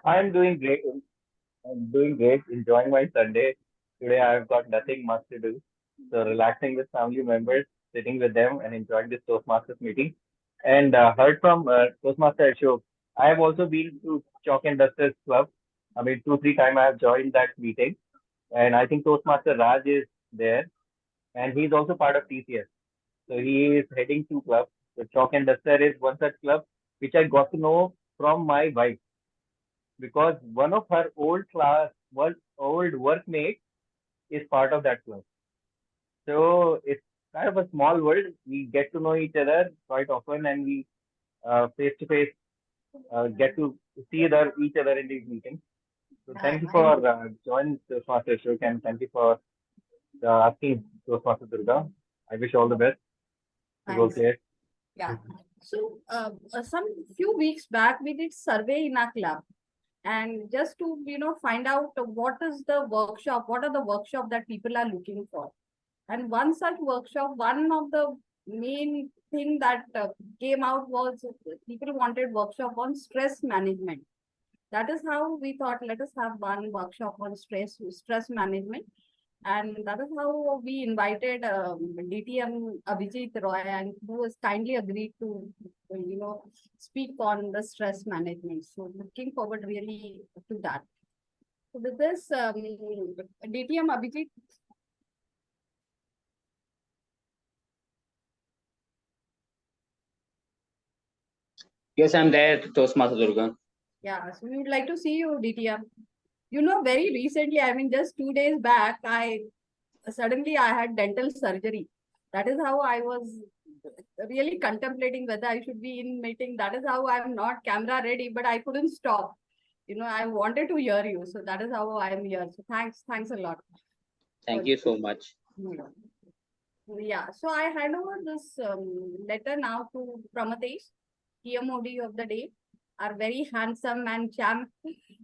I'm doing great. I'm doing great. Enjoying my Sunday. Today I've got nothing much to do. So relaxing with family members, sitting with them and enjoying this Toastmasters meeting. And heard from Toastmaster Ashok. I have also been to Chalk and Dusters Club. I mean, 2, 3 times I have joined that meeting. And I think Toastmaster Raj is there. And he's also part of TCS. So he is heading 2 clubs. So Chalk and Duster is one such club, which I got to know from my wife because one of her old workmates is part of that club. So it's kind of a small world. We get to know each other quite often, and we face to face get to see each other in these meetings. So Yeah, thank you I for joining Toastmaster Ashok, and thank you for asking Toastmaster Durga. I wish all the best to go thanks. there. Yeah. So some few weeks back we did survey in our club, and just to find out what are the workshop that people are looking for. And one such workshop, one of the main thing that came out was people wanted workshop on stress management. That is how we thought, let us have one workshop on stress management. And that is how we invited DTM Abhijit Roy, and who has kindly agreed to, speak on the stress management. So looking forward really to that. So with this, DTM Abhijit. Yes, I'm there, Toastmaster Durga. Yeah, so we would like to see you, DTM. Very recently, I mean, just 2 days back, I had dental surgery. That is how I was really contemplating whether I should be in meeting. That is how I'm not camera ready, but I couldn't stop. I wanted to hear you, so that is how I'm here. So thanks a lot. Thank you so much. Yeah, so I hand over this letter now to Pramatesh, TMOD of the day, our very handsome and champ,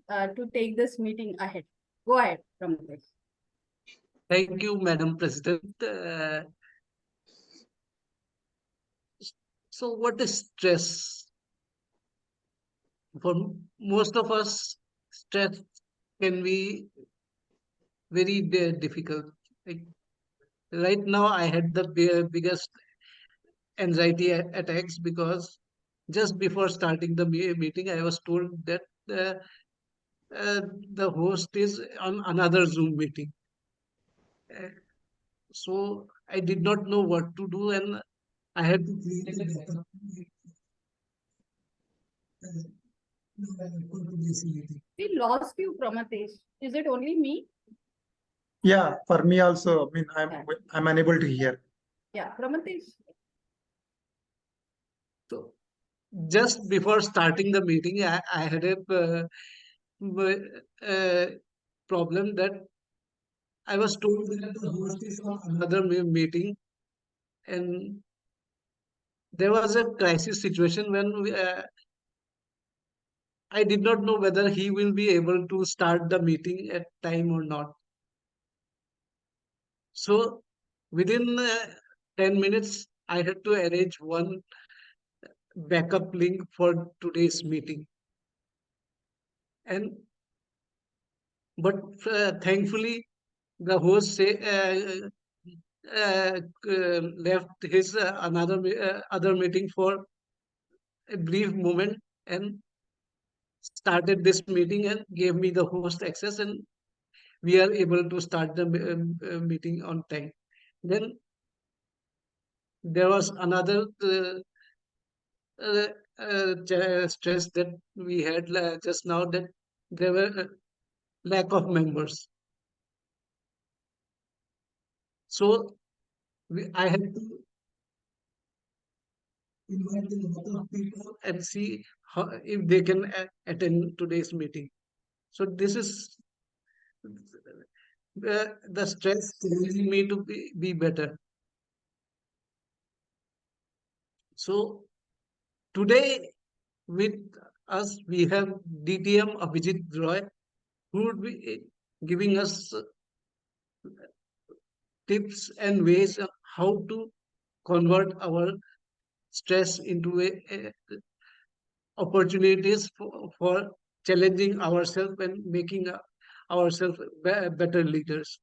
to take this meeting ahead. Go ahead, Pramatesh. Thank you, Madam President. So what is stress? For most of us, stress can be very difficult. Like, right now, I had the biggest anxiety attacks because just before starting the meeting, I was told that uh, the host is on another Zoom meeting. Uh, so I did not know what to do, and I had to create a backup meeting. We lost you, Pramatesh. Is it only me? Yeah, for me also. I mean, I'm unable to hear. Yeah, Pramatesh. So just before starting the meeting, I had a problem that I was told that the host is on another meeting, and there was a crisis situation when I did not know whether he will be able to start the meeting at time or not. So within 10 minutes, I had to arrange one backup link for today's meeting. But thankfully, the host left his other meeting for a brief moment and started this meeting and gave me the host access, and we are able to start the meeting on time. Then there was another stress that we had just now, that there were lack of members. So I had to invite a lot of people and see if they can attend today's meeting. So this is the stress challenging me to be better. So today with us we have DTM Abhijit Roy, who would be giving us tips and ways of how to convert our stress into opportunities for challenging ourselves and making ourselves better leaders.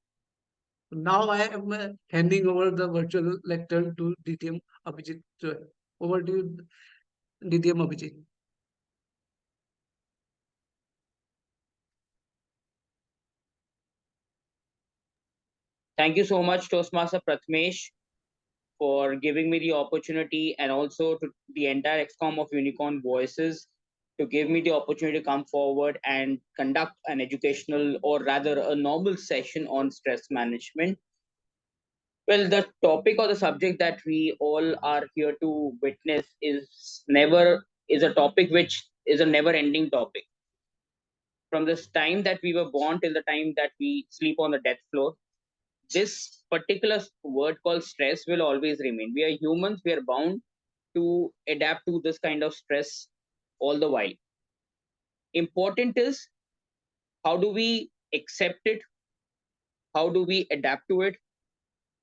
Now I am handing over the virtual lectern to DTM Abhijit. Over to you, DTM Abhijit. Thank you so much, Toastmaster Pratmesh, for giving me the opportunity, and also to the entire XCOM of Unicorn Voices to give me the opportunity to come forward and conduct an educational, or rather a normal session on stress management. Well, the topic or the subject that we all are here to witness is a topic which is a never ending topic. From this time that we were born till the time that we sleep on the death floor, this particular word called stress will always remain. We are humans, we are bound to adapt to this kind of stress all the while. Important is, how do we accept it, how do we adapt to it,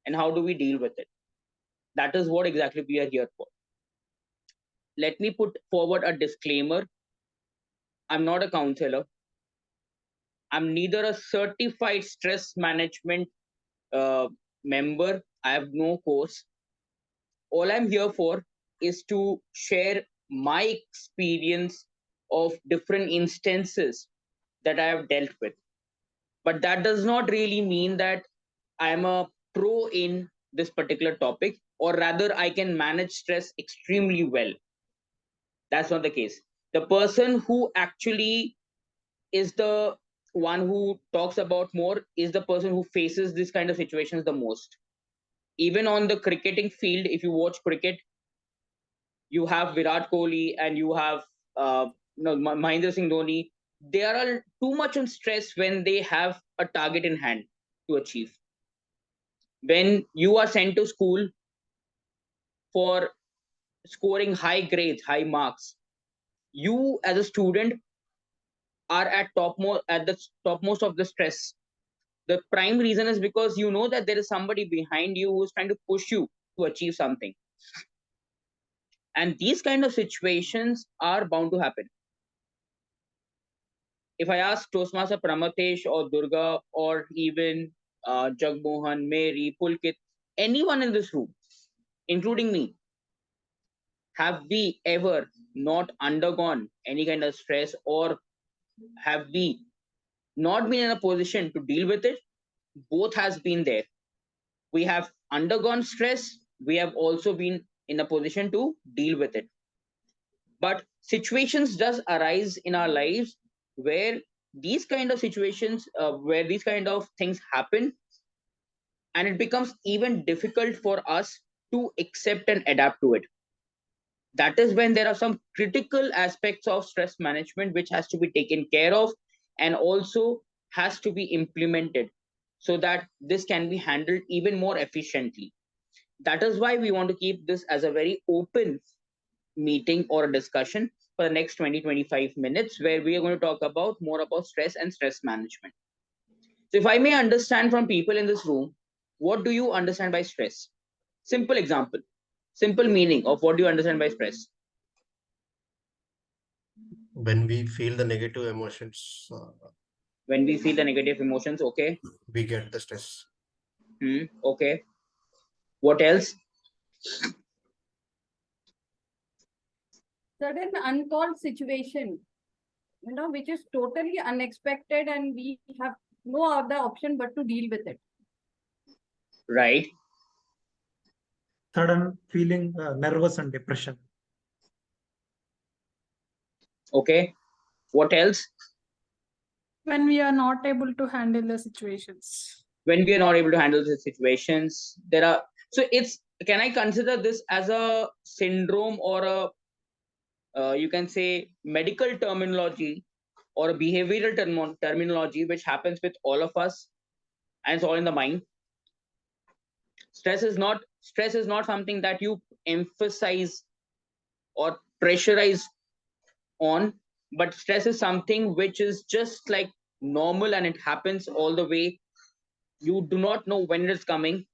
and how do we deal with it? That is what exactly we are here for. Let me put forward a disclaimer. I'm not a counselor. I'm neither a certified stress management member. I have no course. All I'm here for is to share my experience of different instances that I have dealt with. But that does not really mean that I'm a pro in this particular topic, or rather, I can manage stress extremely well. That's not the case. The person who actually is the one who talks about more is the person who faces this kind of situations the most. Even on the cricketing field, if you watch cricket, you have Virat Kohli and you have Mahendra Singh Dhoni. They are all too much on stress when they have a target in hand to achieve. When you are sent to school for scoring high grades, high marks, you as a student are at the topmost of the stress. The prime reason is because you know that there is somebody behind you who is trying to push you to achieve something. And these kind of situations are bound to happen. If I ask Toastmaster Pramatesh or Durga or even Jagmohan, Mary, Pulkit, anyone in this room, including me, have we ever not undergone any kind of stress, or have we not been in a position to deal with it? Both has been there. We have undergone stress, we have also been in a position to deal with it. But situations does arise in our lives where these kind of situations, where these kind of things happen, and it becomes even difficult for us to accept and adapt to it. That is when there are some critical aspects of stress management which has to be taken care of and also has to be implemented so that this can be handled even more efficiently. That is why we want to keep this as a very open meeting or a discussion for the next 20-25 minutes, where we are going to talk about more about stress and stress management. So if I may understand from people in this room, what do you understand by stress? Simple example, simple meaning of what do you understand by stress? When we feel the negative emotions, When we feel the negative emotions, okay. we get the stress. Okay. What else? Sudden uncalled situation, which is totally unexpected and we have no other option but to deal with it. Right. Sudden feeling nervous and depression. Okay. What else? When we are not able to handle the situations. When we are not able to handle the situations, there are, so it's, can I consider this as a syndrome or a you can say medical terminology or a behavioral terminology which happens with all of us, and it's all in the mind? Stress is not something that you emphasize or pressurize on, but stress is something which is just like normal and it happens all the way. You do not know when it is coming,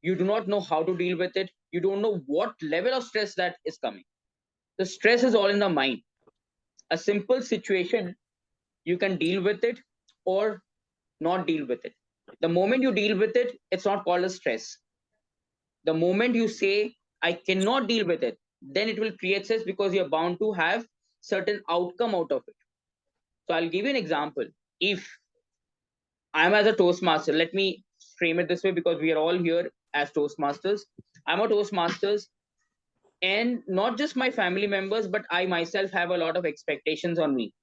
you do not know how to deal with it, you don't know what level of stress that is coming. The stress is all in the mind. A simple situation you can deal with it or not deal with it. The moment you deal with it, it's not called a stress. The moment you say, I cannot deal with it, then it will create stress because you're bound to have certain outcome out of it. So I'll give you an example. If I'm as a Toastmaster, let me frame it this way because we are all here as Toastmasters. I'm a Toastmasters, and not just my family members, but I myself have a lot of expectations on me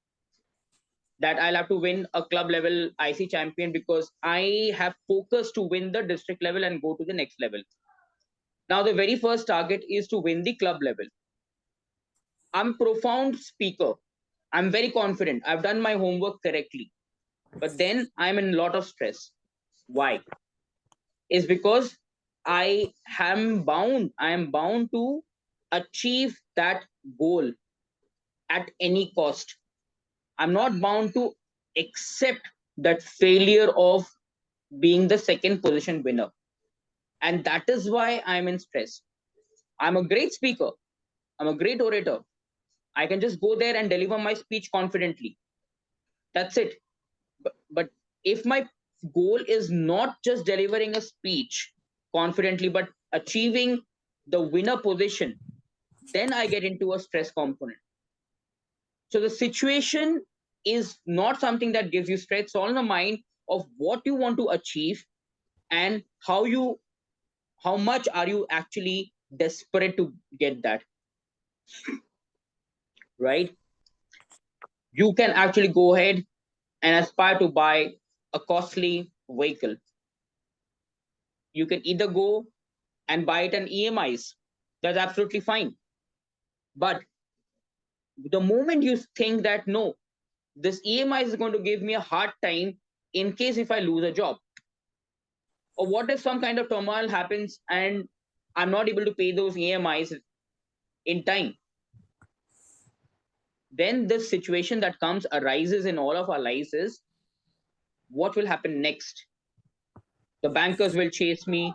that I'll have to win a club level IC champion because I have focused to win the district level and go to the next level. Now, the very first target is to win the club level. I'm a profound speaker. I'm very confident. I've done my homework correctly. But then I'm in a lot of stress. Why? Is because I am bound to achieve that goal at any cost. I'm not bound to accept that failure of being the second position winner. And that is why I'm in stress. I'm a great speaker. I'm a great orator. I can just go there and deliver my speech confidently. That's it. But if my goal is not just delivering a speech confidently, but achieving the winner position, then I get into a stress component. So the situation is not something that gives you stress. It's all in the mind of what you want to achieve and how much are you actually desperate to get that, right? You can actually go ahead and aspire to buy a costly vehicle. You can either go and buy it on EMIs. That's absolutely fine. But the moment you think that no, this EMI is going to give me a hard time in case if I lose a job, or what if some kind of turmoil happens and I'm not able to pay those EMIs in time, then this situation that comes arises in all of our lives is what will happen next? The bankers will chase me.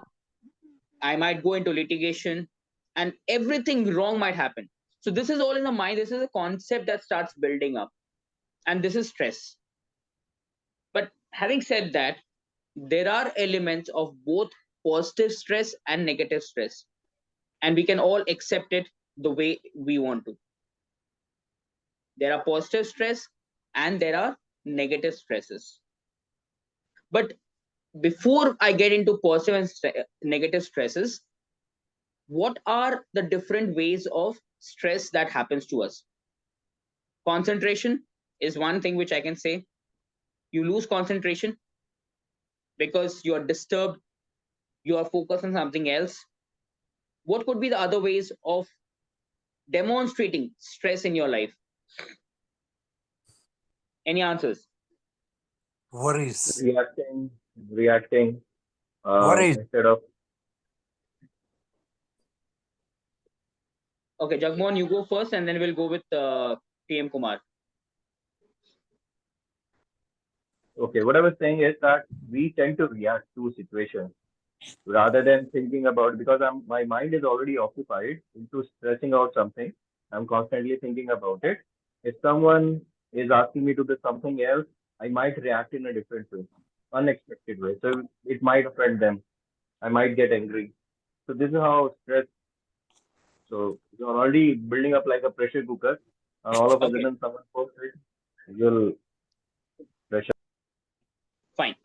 I might go into litigation and everything wrong might happen. So this is all in the mind. This is a concept that starts building up, and this is stress. But having said that, there are elements of both positive stress and negative stress, and we can all accept it the way we want to. There are positive stress and there are negative stresses. But before I get into positive and negative stresses, what are the different ways of stress that happens to us? Concentration is one thing which I can say. You lose concentration because you are disturbed, you are focused on something else. What could be the other ways of demonstrating stress in your life? Any answers? Worries. Reacting Worries. instead of. Okay, Jagmohan, you go first and then we'll go with TM Kumar. Okay, what I was saying is that we tend to react to situations rather than thinking about, because my mind is already occupied into stressing out something. I'm constantly thinking about it. If someone is asking me to do something else, I might react in a different way, unexpected way. So it might offend them. I might get angry. So this is how stress. So you're already building up like a pressure cooker, and all of a Okay, sudden someone posts it, you'll pressure. fine.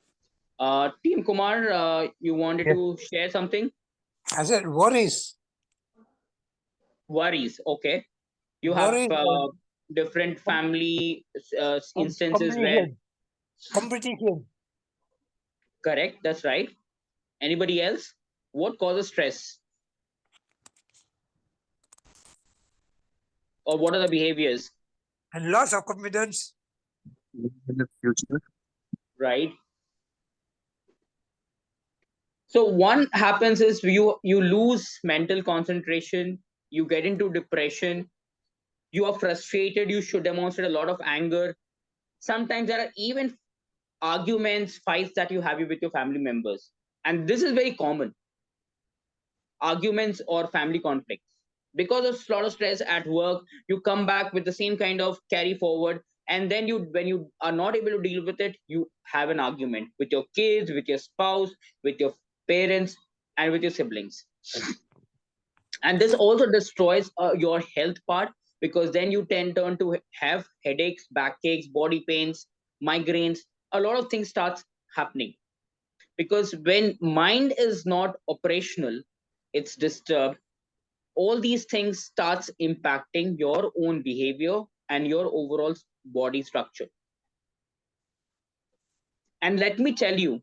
TM Kumar, you wanted Yes. to share something? I said worries. Worries. Okay. You have Worries. different family instances where, Competition. correct, that's right. Anybody else? What causes stress? Or what are the behaviors, And loss of confidence. In the future. right? So one happens is you lose mental concentration, you get into depression, you are frustrated, you should demonstrate a lot of anger. Sometimes there are even arguments, fights that you have with your family members. And this is very common. Arguments or family conflicts. Because of a lot of stress at work, you come back with the same kind of carry forward And then when you are not able to deal with it, you have an argument with your kids, with your spouse, with your parents, and with your siblings. And this also destroys your health part, because then you turn to have headaches, backaches, body pains, migraines. A lot of things starts happening, because when mind is not operational, it's disturbed. All these things starts impacting your own behavior and your overall body structure. And let me tell you,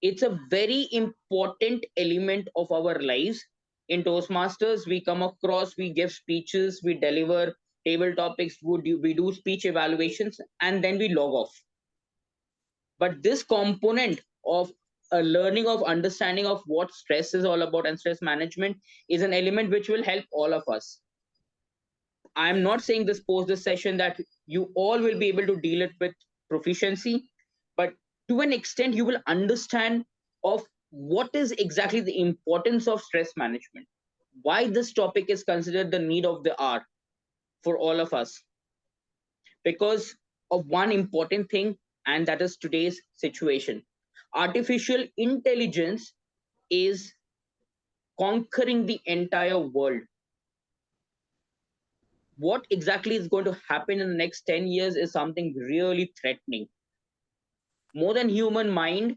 it's a very important element of our lives. In Toastmasters, we come across, we give speeches, we deliver table topics, we do speech evaluations, and then we log off. But this component of a learning of understanding of what stress is all about and stress management is an element which will help all of us. I'm not saying this post this session that you all will be able to deal it with proficiency, but to an extent you will understand of what is exactly the importance of stress management, why this topic is considered the need of the hour for all of us, because of one important thing, and that is today's situation. Artificial intelligence is conquering the entire world. What exactly is going to happen in the next 10 years is something really threatening. More than human mind,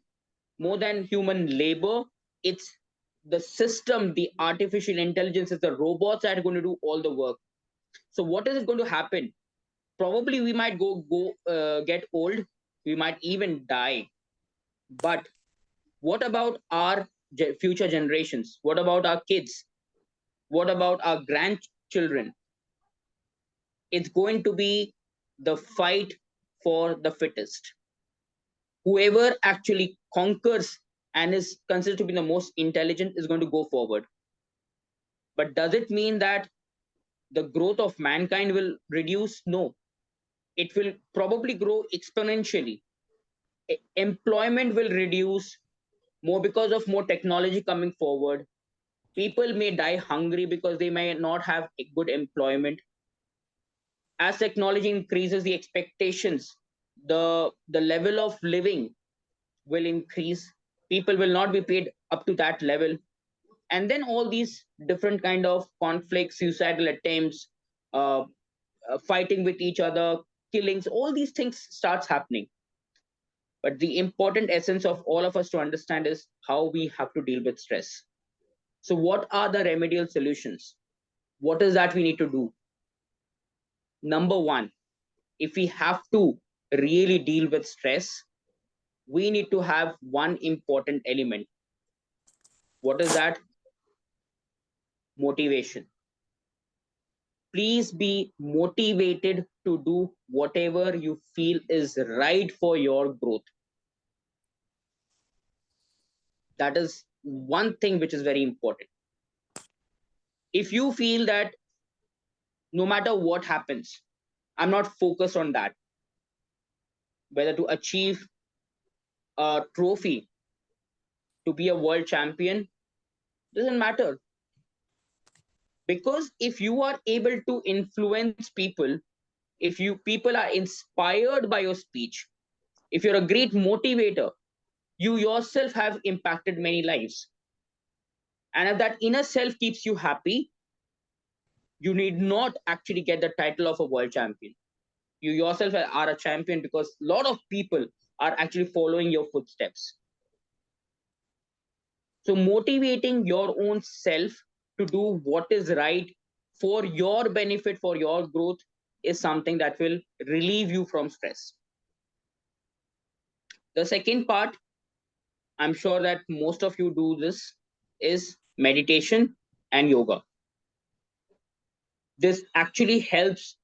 more than human labor, it's the system, the artificial intelligence, is the robots that are going to do all the work. So what is it going to happen? Probably we might get old, we might even die. But what about our future generations? What about our kids? What about our grandchildren? It's going to be the fight for the fittest. Whoever actually conquers and is considered to be the most intelligent is going to go forward. But does it mean that the growth of mankind will reduce? No. It will probably grow exponentially. Employment will reduce more because of more technology coming forward. People may die hungry because they may not have a good employment. As technology increases, the expectations, the level of living will increase. People will not be paid up to that level. And then all these different kind of conflicts, suicidal attempts, fighting with each other, killings, all these things starts happening. But the important essence of all of us to understand is how we have to deal with stress. So what are the remedial solutions? What is that we need to do? Number one, if we have to really deal with stress, we need to have one important element. What is that? Motivation. Please be motivated to do whatever you feel is right for your growth. That is one thing which is very important. If you feel that no matter what happens, I'm not focused on that, whether to achieve a trophy, to be a world champion, doesn't matter. Because if you are able to influence people, if you people are inspired by your speech, if you're a great motivator, you yourself have impacted many lives. And if that inner self keeps you happy, you need not actually get the title of a world champion. You yourself are a champion because a lot of people are actually following your footsteps. So motivating your own self to do what is right for your benefit, for your growth, is something that will relieve you from stress. The second part, I'm sure that most of you do this, is meditation and yoga. This actually helps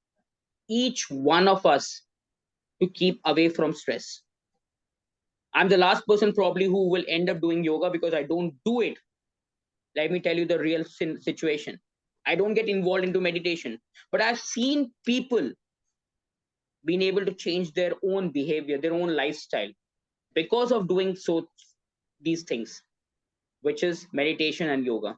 each one of us to keep away from stress. I'm the last person probably who will end up doing yoga because I don't do it. Let me tell you the real situation. I don't get involved into meditation, but I've seen people being able to change their own behavior, their own lifestyle, because of doing so these things, which is meditation and yoga.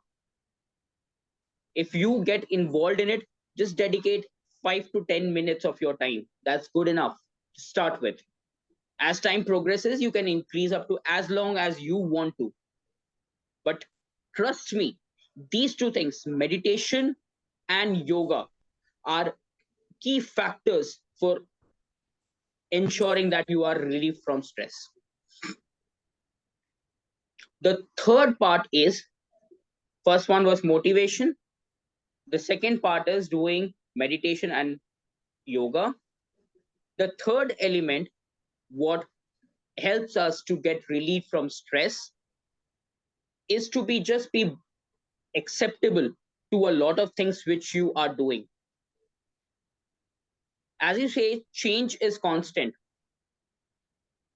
If you get involved in it, just dedicate 5 to 10 minutes of your time. That's good enough to start with. As time progresses, you can increase up to as long as you want to. But trust me, these two things, meditation and yoga, are key factors for ensuring that you are relieved from stress. The third part is, first one was motivation. The second part is doing meditation and yoga. The third element, what helps us to get relief from stress, is to be acceptable to a lot of things which you are doing. As you say, change is constant.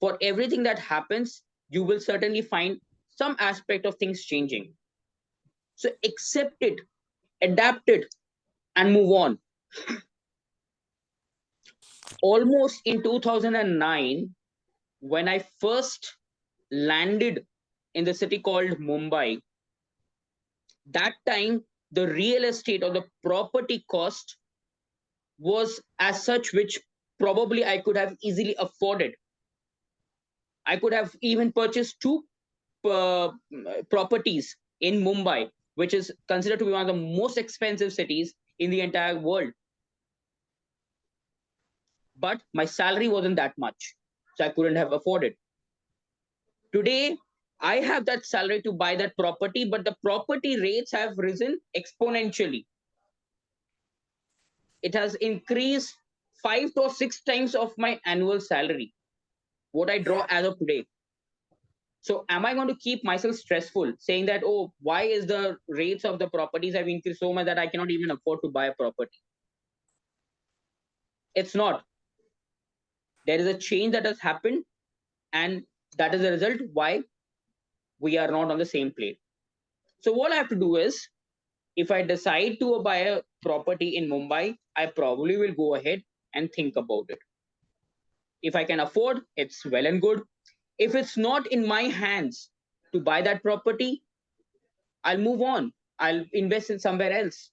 For everything that happens, you will certainly find some aspect of things changing. So accept it, adapt it, and move on. Almost in 2009, when I first landed in the city called Mumbai, that time the real estate or the property cost was as such which probably I could have easily afforded. I could have even purchased two properties in Mumbai, which is considered to be one of the most expensive cities in the entire world. But my salary wasn't that much, so I couldn't have afforded. Today, I have that salary to buy that property, but the property rates have risen exponentially. It has increased 5 to 6 times of my annual salary, what I draw as of today. So am I going to keep myself stressful saying that, oh, why is the rates of the properties have increased so much that I cannot even afford to buy a property? It's not. There is a change that has happened, and that is the result why we are not on the same plane. So what I have to do is, if I decide to buy a property in Mumbai, I probably will go ahead and think about it. If I can afford, it's well and good. If it's not in my hands to buy that property, I'll move on. I'll invest in somewhere else.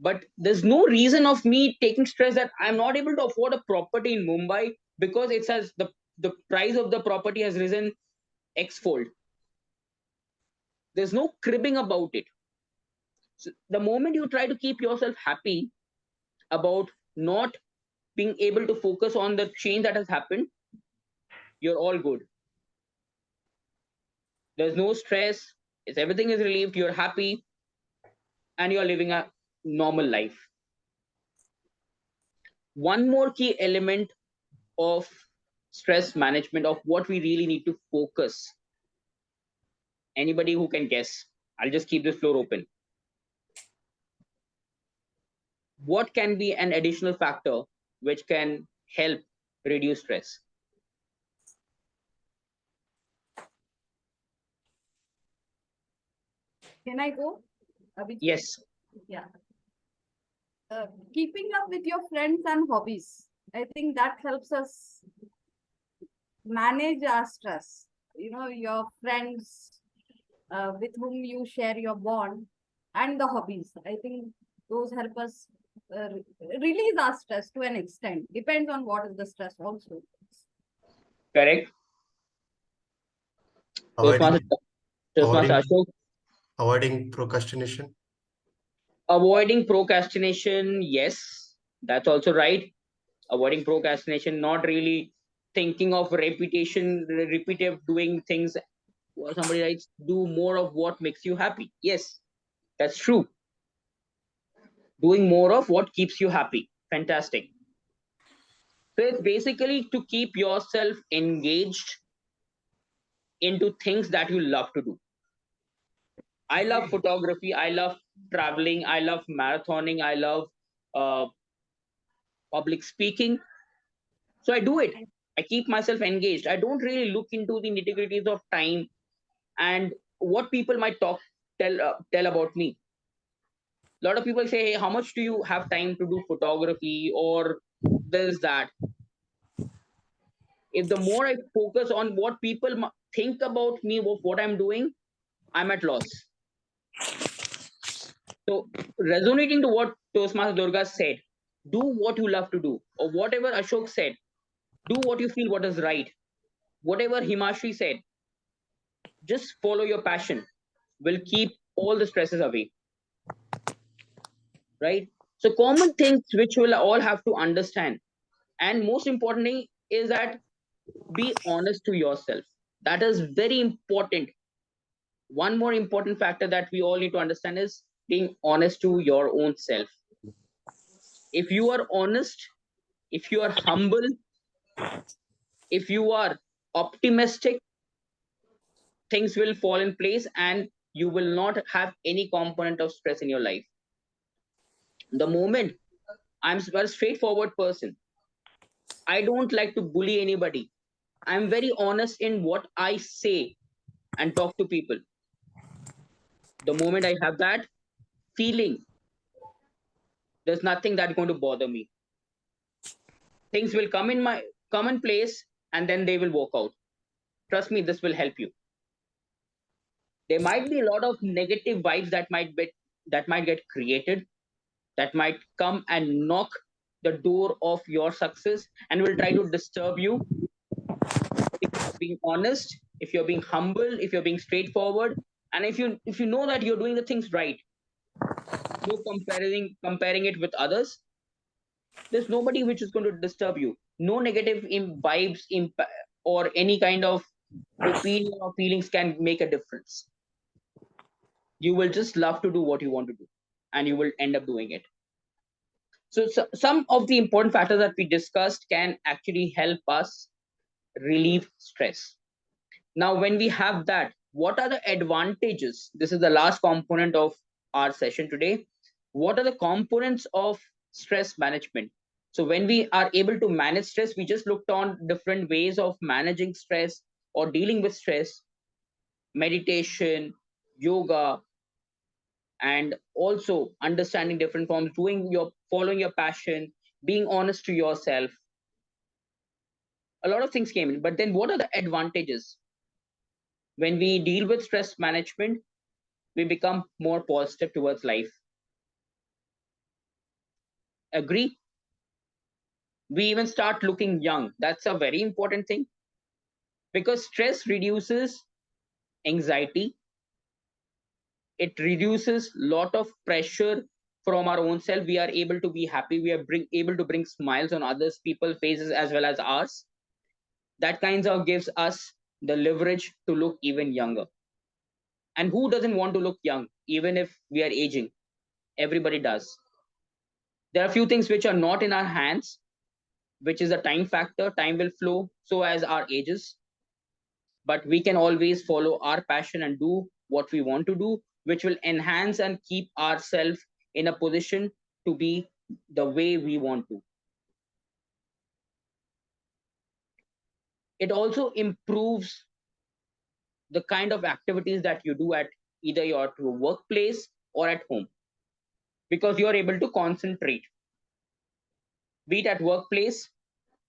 But there's no reason of me taking stress that I'm not able to afford a property in Mumbai because it says the price of the property has risen X-fold. There's no cribbing about it. So the moment you try to keep yourself happy about not being able to focus on the change that has happened, you're all good. There's no stress. It's everything is relieved. You're happy, and you're living a normal life. One more key element of stress management, of what we really need to focus. Anybody who can guess? I'll just keep this floor open. What can be an additional factor which can help reduce stress? Can I go? Abhijit? Yes. Yeah. Keeping up with your friends and hobbies. I think that helps us manage our stress. You know, your friends with whom you share your bond and the hobbies. I think those help us release our stress to an extent. Depends on what is the stress also. Correct. Avoiding, Toastmaster avoiding, Ashok. avoiding procrastination. Avoiding procrastination, yes, that's also right. Avoiding procrastination, not really thinking of repetitive doing things. Somebody writes, do more of what makes you happy. Yes, that's true. Doing more of what keeps you happy. Fantastic. So it's basically to keep yourself engaged into things that you love to do. I love photography. I love traveling. I love marathoning. I love public speaking. So I do it. I keep myself engaged. I don't really look into the nitty-gritties of time and what people might tell about me. A lot of people say, hey, how much do you have time to do photography or this, that? If the more I focus on what people think about me, of what I'm doing, I'm at loss. So resonating to what Toastmaster Durga said, Do what you love to do, or whatever Ashok said. Do what you feel what is right. Whatever Himashi said, just follow your passion. Will keep all the stresses away. Right? So common things which we'll all have to understand. And most importantly is that be honest to yourself. That is very important. One more important factor that we all need to understand is being honest to your own self. If you are honest, if you are humble, if you are optimistic, things will fall in place and you will not have any component of stress in your life. The moment I'm a very straightforward person, I don't like to bully anybody. I'm very honest in what I say and talk to people. The moment I have that feeling, there's nothing that's going to bother me. Things will come in place and then they will work out. Trust me, this will help you. There might be a lot of negative vibes that might get created, that might come and knock the door of your success and will try to disturb you. If you're being honest, if you're being humble, if you're being straightforward, and if you know that you're doing the things right, no comparing it with others, there's nobody which is going to disturb you. No negative vibes or any kind of opinion or feelings can make a difference. You will just love to do what you want to do and you will end up doing it. So some of the important factors that we discussed can actually help us relieve stress. Now, when we have that, what are the advantages? This is the last component of our session today. What are the components of stress management? So when we are able to manage stress, we just looked on different ways of managing stress or dealing with stress: meditation, yoga, and also understanding different forms, following your passion, being honest to yourself. A lot of things came in, but then what are the advantages? When we deal with stress management, we become more positive towards life. Agree? We even start looking young. That's a very important thing, because stress reduces anxiety. It reduces lot of pressure from our own self. We are able to be happy. We are able to bring smiles on others people's faces as well as ours. That kinds of gives us the leverage to look even younger. And who doesn't want to look young, even if we are aging? Everybody does. There are a few things which are not in our hands, which is the time factor. Time will flow, so as our ages. But we can always follow our passion and do what we want to do, which will enhance and keep ourselves in a position to be the way we want to. It also improves the kind of activities that you do at either your workplace or at home, because you're able to concentrate, be it at workplace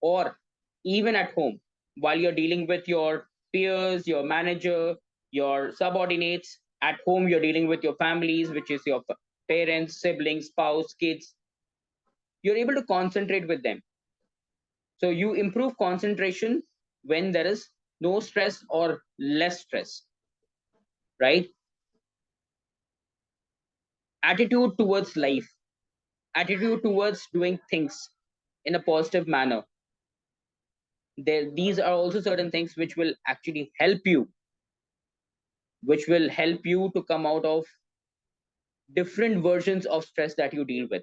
or even at home, while you're dealing with your peers, your manager, your subordinates. At home, you're dealing with your families, which is your parents, siblings, spouse, kids. You're able to concentrate with them. So you improve concentration when there is no stress or less stress, right? Attitude towards life, attitude towards doing things in a positive manner. These are also certain things which will actually help you, to come out of different versions of stress that you deal with.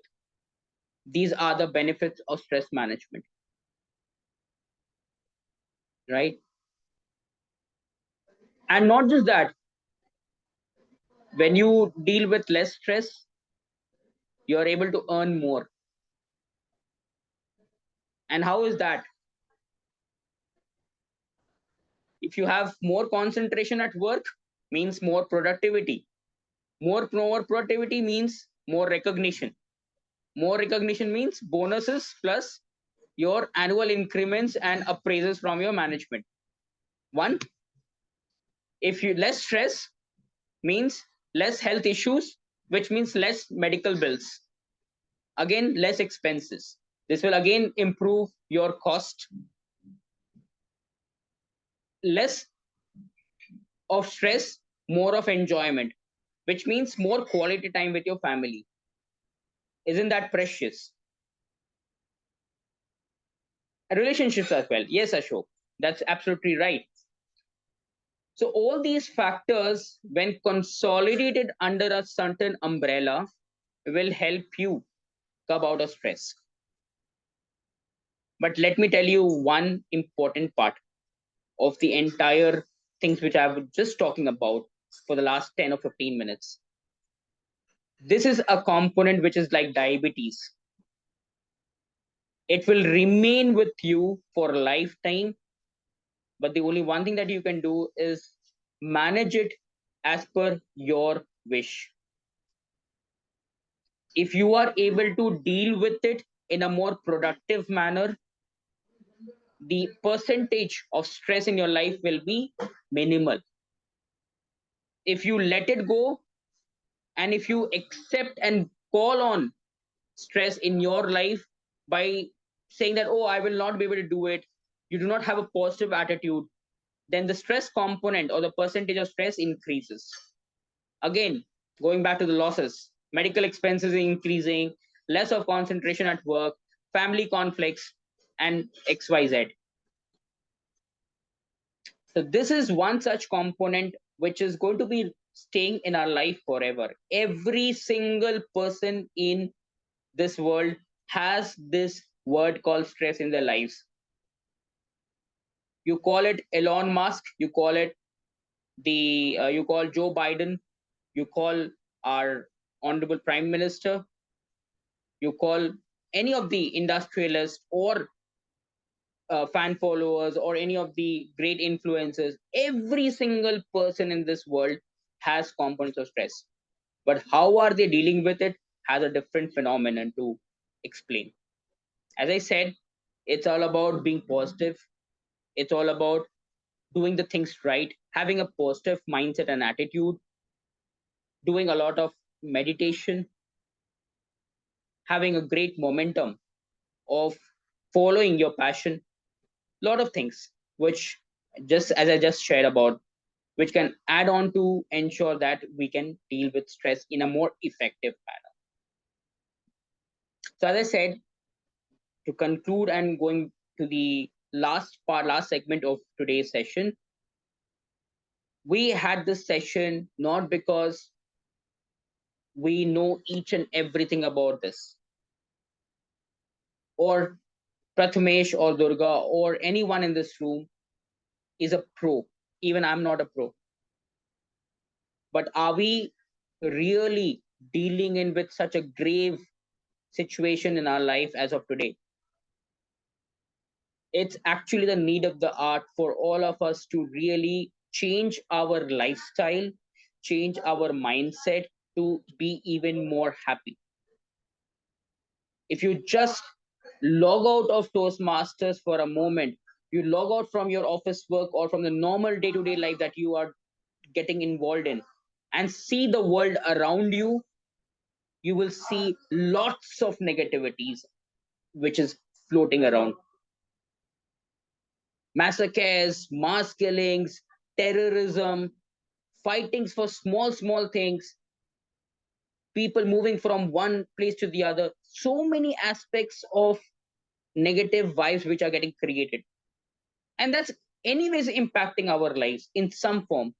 These are the benefits of stress management, right? And not just that, when you deal with less stress, you are able to earn more. And how is that? If you have more concentration at work, means more productivity. More productivity means more recognition. More recognition means bonuses plus your annual increments and appraisals from your management. One, if you less stress means less health issues, which means less medical bills. Again, less expenses. This will again improve your cost. Less of stress, more of enjoyment, which means more quality time with your family. Isn't that precious? Relationships as well. Yes, Ashok, that's absolutely right. So all these factors, when consolidated under a certain umbrella, will help you come out of stress. But let me tell you one important part of the entire things which I was just talking about for the last 10 or 15 minutes. This is a component which is like diabetes. It will remain with you for a lifetime, but the only one thing that you can do is manage it as per your wish. If you are able to deal with it in a more productive manner, the percentage of stress in your life will be minimal. If you let it go, and if you accept and call on stress in your life by saying that, oh, I will not be able to do it, you do not have a positive attitude, then the stress component or the percentage of stress increases. Again, going back to the losses, medical expenses increasing, less of concentration at work, family conflicts, and XYZ. So this is one such component which is going to be staying in our life forever. Every single person in this world has this word called stress in their lives. You call it Elon Musk, you call it you call Joe Biden, you call our honorable prime minister, you call any of the industrialists or fan followers or any of the great influencers. Every single person in this world has components of stress, but how are they dealing with it has a different phenomenon to explain. As I said, it's all about being positive. It's all about doing the things right, having a positive mindset and attitude, doing a lot of meditation, having a great momentum of following your passion, a lot of things which, just as I just shared about, which can add on to ensure that we can deal with stress in a more effective manner. So as I said, to conclude and going to the last segment of today's session, we had this session not because we know each and everything about this, or Prathamesh or Durga or anyone in this room is a pro. Even I'm not a pro. But are we really dealing in with such a grave situation in our life as of today? It's actually the need of the art for all of us to really change our lifestyle, change our mindset to be even more happy. If you just log out of Toastmasters for a moment, you log out from your office work or from the normal day-to-day life that you are getting involved in, and see the world around you, you will see lots of negativities which is floating around. Massacres, mass killings, terrorism, fightings for small things, people moving from one place to the other. So many aspects of negative vibes which are getting created. And that's anyways impacting our lives in some form.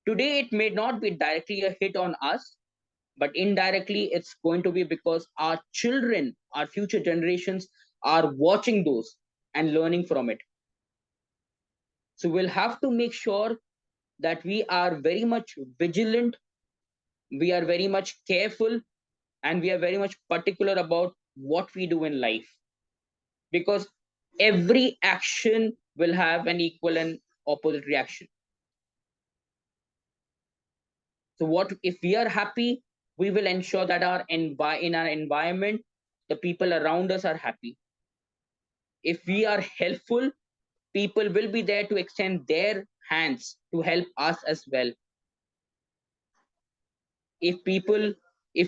Today, it may not be directly a hit on us, but indirectly, it's going to be because our children, our future generations are watching those and learning from it. So we'll have to make sure that we are very much vigilant, we are very much careful, and we are very much particular about what we do in life. Because every action will have an equal and opposite reaction. So what if we are happy, we will ensure that in our environment, the people around us are happy. If we are helpful, people will be there to extend their hands to help us as well. If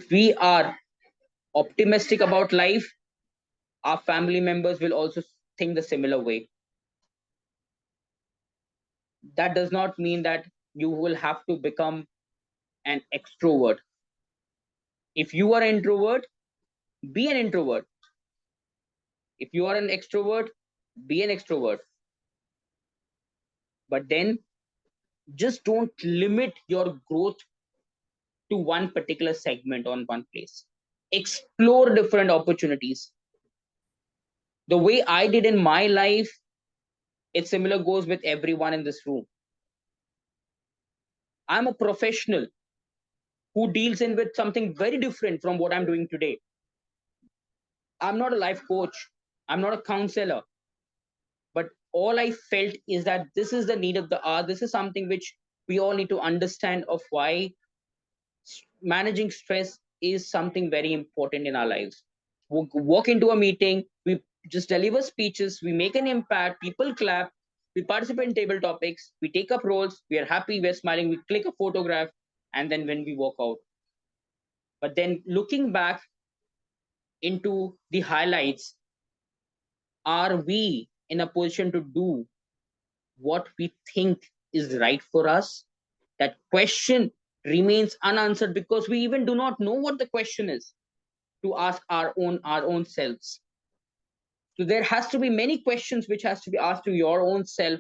we are optimistic about life, our family members will also think the similar way. That does not mean that you will have to become an extrovert. If you are an introvert, be an introvert. If you are an extrovert, be an extrovert. But then just don't limit your growth to one particular segment on one place. Explore different opportunities. The way I did in my life, it similar goes with everyone in this room. I'm a professional who deals in with something very different from what I'm doing today. I'm not a life coach. I'm not a counselor. But all I felt is that this is the need of the hour. This is something which we all need to understand of why managing stress is something very important in our lives. We walk into a meeting, we just deliver speeches, we make an impact, people clap, we participate in table topics, we take up roles, we are happy, we're smiling, we click a photograph, and then when we walk out. But then looking back into the highlights, are we in a position to do what we think is right for us? That question remains unanswered because we even do not know what the question is to ask our own selves. So there has to be many questions which has to be asked to your own self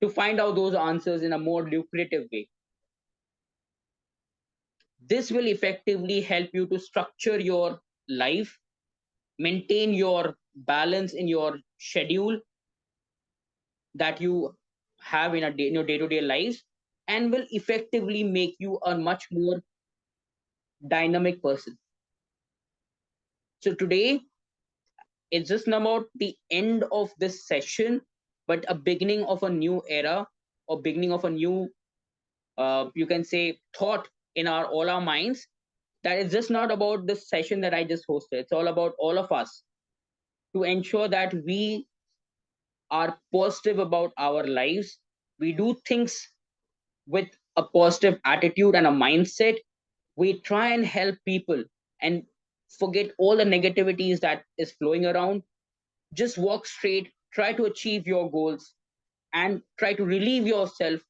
to find out those answers in a more lucrative way. This will effectively help you to structure your life, maintain your balance in your schedule that you have in your day-to-day lives, and will effectively make you a much more dynamic person. So today, it's just not about the end of this session, but a beginning of a new era, or beginning of a new, you can say, thought in all our minds. That is just not about this session that I just hosted. It's all about all of us to ensure that we are positive about our lives. We do things with a positive attitude and a mindset. We try and help people and forget all the negativities that is flowing around. Just walk straight, try to achieve your goals, and try to relieve yourself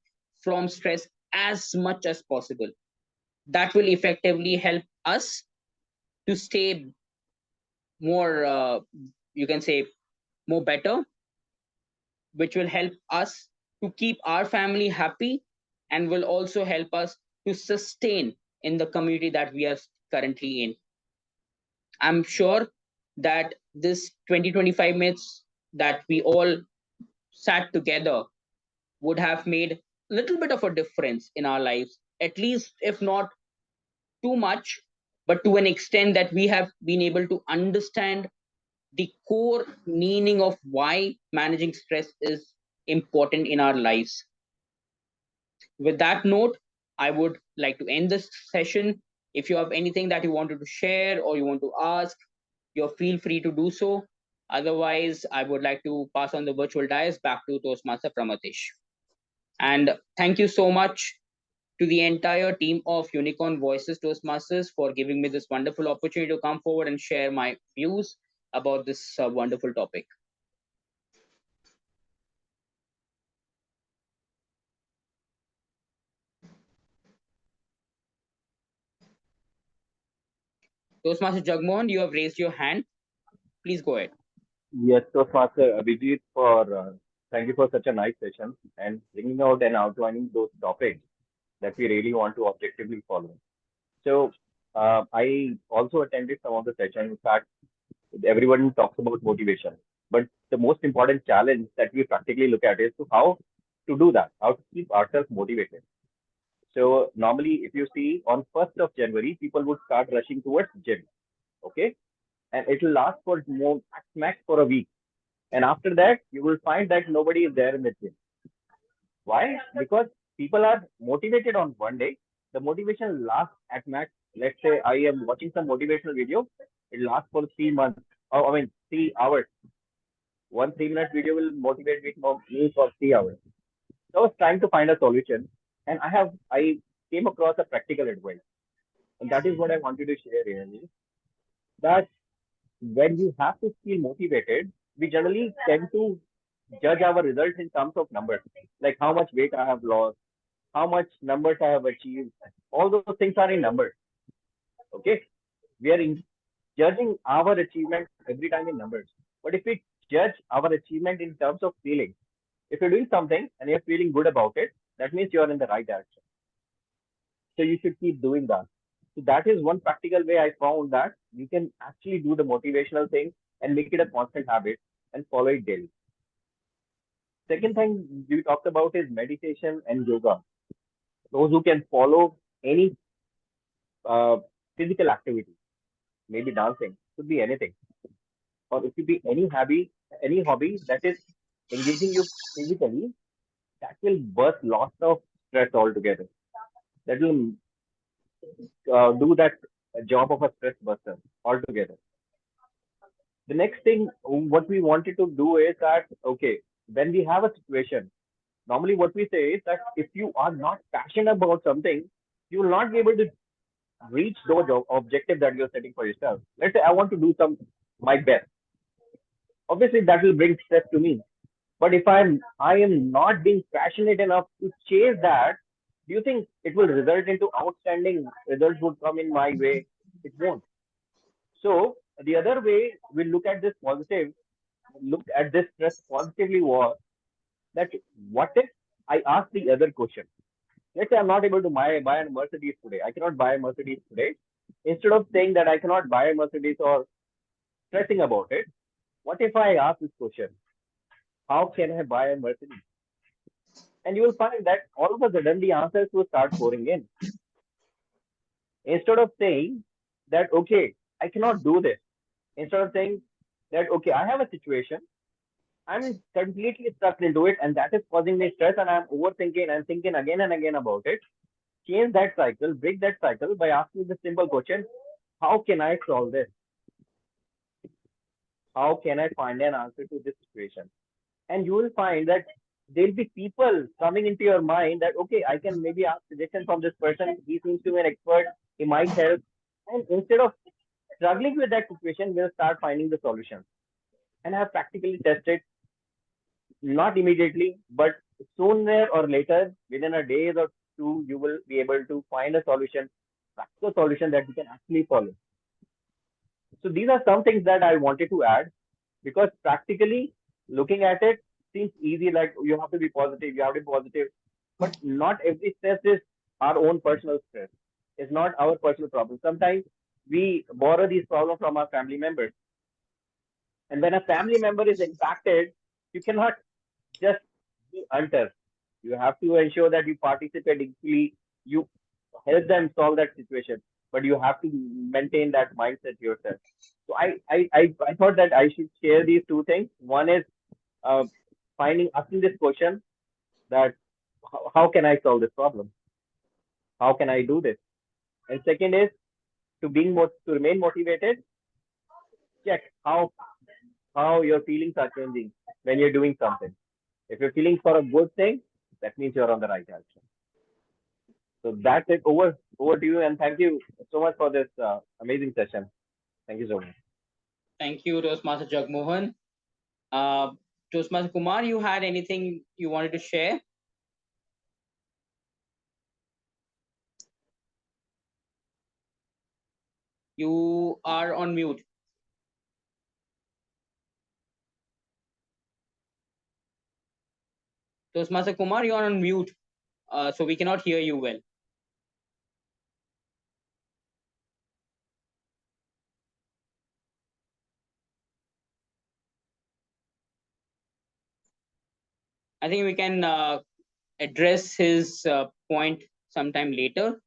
from stress as much as possible. That will effectively help us to stay more, you can say, more better, which will help us to keep our family happy and will also help us to sustain in the community that we are currently in. I'm sure that this 20-25 minutes that we all sat together would have made a little bit of a difference in our lives, at least if not too much, but to an extent that we have been able to understand the core meaning of why managing stress is important in our lives. With that note, I would like to end this session. If you have anything that you wanted to share or you want to ask, you feel free to do so. Otherwise, I would like to pass on the virtual dais back to Toastmaster Pramatish. And thank you so much to the entire team of Unicorn Voices Toastmasters for giving me this wonderful opportunity to come forward and share my views about this wonderful topic. Toastmaster Jagmohan, you have raised your hand. Please go ahead. Yes, Toastmaster Abhijit, thank you for such a nice session and bringing out and outlining those topics that we really want to objectively follow. So, I also attended some of the sessions. In fact, everyone talks about motivation, but the most important challenge that we practically look at is to how to do that, how to keep ourselves motivated. So normally, if you see on 1st of January, people would start rushing towards gym, okay, and it will last for more max for a week, and after that, you will find that nobody is there in the gym. Why? Because people are motivated on one day. The motivation lasts at max. Let's say I am watching some motivational video. It lasts for 3 months. Oh, I mean 3 hours. One 3 minute video will motivate me for 3 hours. So I was trying to find a solution, and I came across a practical advice, and that is what I wanted to share here. that when you have to feel motivated, we generally tend to judge our results in terms of numbers, like how much weight I have lost, how much numbers I have achieved. All those things are in numbers. Okay, we are judging our achievement every time in numbers. But if we judge our achievement in terms of feeling, if you're doing something and you're feeling good about it, that means you're in the right direction. So you should keep doing that. So that is one practical way I found that you can actually do the motivational thing and make it a constant habit and follow it daily. Second thing you talked about is meditation and yoga. Those who can follow any uh, physical activity, maybe dancing, could be anything, or it could be any hobby that is engaging you physically, that will burst lots of stress altogether. That will do that job of a stress buster altogether. The next thing, what we wanted to do is that, okay, when we have a situation, normally what we say is that if you are not passionate about something, you will not be able to reach those objectives that you're setting for yourself. Let's say I want to do my best. Obviously, that will bring stress to me. But if I am not being passionate enough to chase that, do you think it will result into outstanding results would come in my way? It won't. So the other way we look at this stress positively was that what if I ask the other question? Let's say I'm not able to buy a Mercedes today. I cannot buy a Mercedes today. Instead of saying that I cannot buy a Mercedes or stressing about it, what if I ask this question? How can I buy a Mercedes? And you will find that all of a sudden the answers will start pouring in. Instead of saying that, okay, I cannot do this, instead of saying that, okay, I have a situation, I'm completely stuck into it, and that is causing me stress, and I'm overthinking and thinking again and again about it. Change that cycle, break that cycle by asking the simple question: how can I solve this? How can I find an answer to this situation? And you will find that there'll be people coming into your mind that, okay, I can maybe ask suggestions from this person. He seems to be an expert. He might help. And instead of struggling with that situation, we'll start finding the solution. And I have practically tested, not immediately, but sooner or later, within a day or two, you will be able to find a solution, practical solution that you can actually follow. So these are some things that I wanted to add, because practically looking at it seems easy, like you have to be positive, you have to be positive, but not every stress is our own personal stress. It's not our personal problem. Sometimes we borrow these problems from our family members. And when a family member is impacted, you cannot just be untouched. You have to ensure that you participate equally, you help them solve that situation, but you have to maintain that mindset yourself. So I thought that I should share these two things. One is uh, asking this question that how can I solve this problem? How can I do this? And second is to remain motivated. Check how your feelings are changing when you're doing something. If you're feeling for a good thing, that means you're on the right direction. So that's it. Over to you, and thank you so much for this amazing session. Thank you so much. Thank you, Toastmaster Jagmohan. Toastmaster Kumar, you had anything you wanted to share? You are on mute. Toastmaster Kumar, you are on mute, so we cannot hear you well. I think we can address his point sometime later.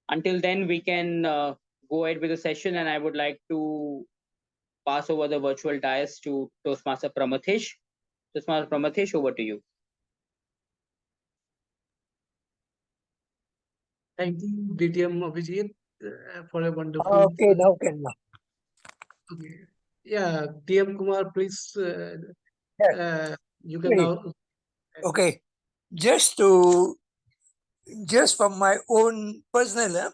Until then, we can go ahead with the session, and I would like to pass over the virtual dais to Toastmaster Pramathesh. Toastmaster Pramathesh, over to you. Thank you, DTM Abhijit, for a wonderful. Okay, now can now. Okay. Yeah, DM Kumar, please. Yes. You can Okay. now. Okay, just from my own personal,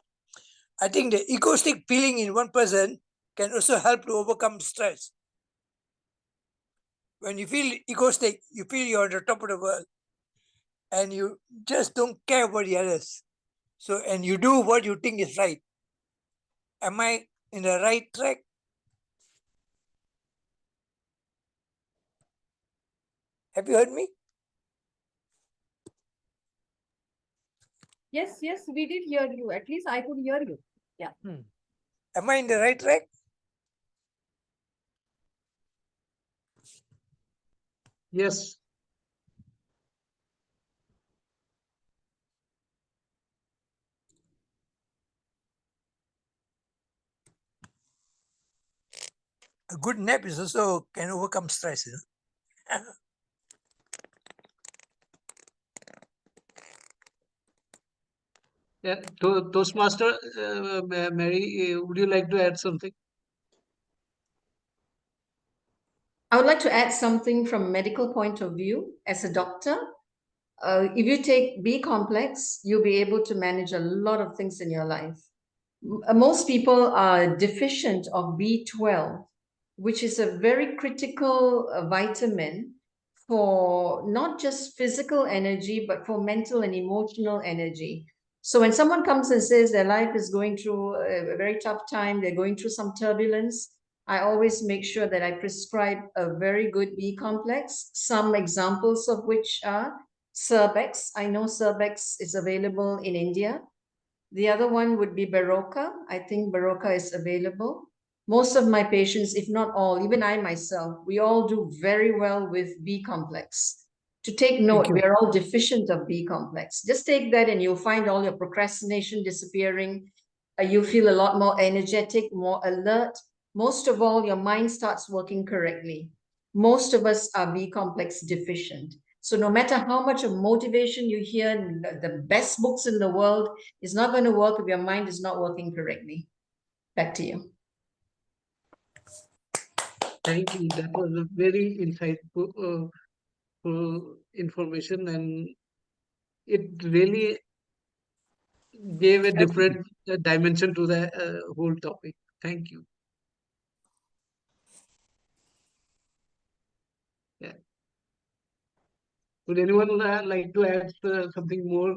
I think the egoistic feeling in one person can also help to overcome stress. When you feel egoistic, you feel you're on the top of the world and you just don't care about the others. So, and you do what you think is right. Am I in the right track? Have you heard me? Yes, yes, we did hear you. At least I could hear you. Yeah. Am I in the right track? Yes. A good nap is also can overcome stress. Yeah. Toastmaster, Mary, would you like to add something? I would like to add something from a medical point of view. As a doctor, if you take B complex, you'll be able to manage a lot of things in your life. Most people are deficient of B12, which is a very critical vitamin for not just physical energy, but for mental and emotional energy. So when someone comes and says their life is going through a very tough time, they're going through some turbulence, I always make sure that I prescribe a very good B complex, some examples of which are Cerbex. I know Cerbex is available in India. The other one would be Baroka. I think Baroka is available. Most of my patients, if not all, even I myself, we all do very well with B complex. To take note, you. we are all deficient of B complex. Just take that and you'll find all your procrastination disappearing. You feel a lot more energetic, more alert. Most of all, your mind starts working correctly. Most of us are B complex deficient. So no matter how much of motivation you hear, the best books in the world, is not going to work if your mind is not working correctly. Back to you. Thank you. That was a very insightful information, and it really gave a different dimension to the whole topic. Thank you. Yeah. Would anyone like to add something more?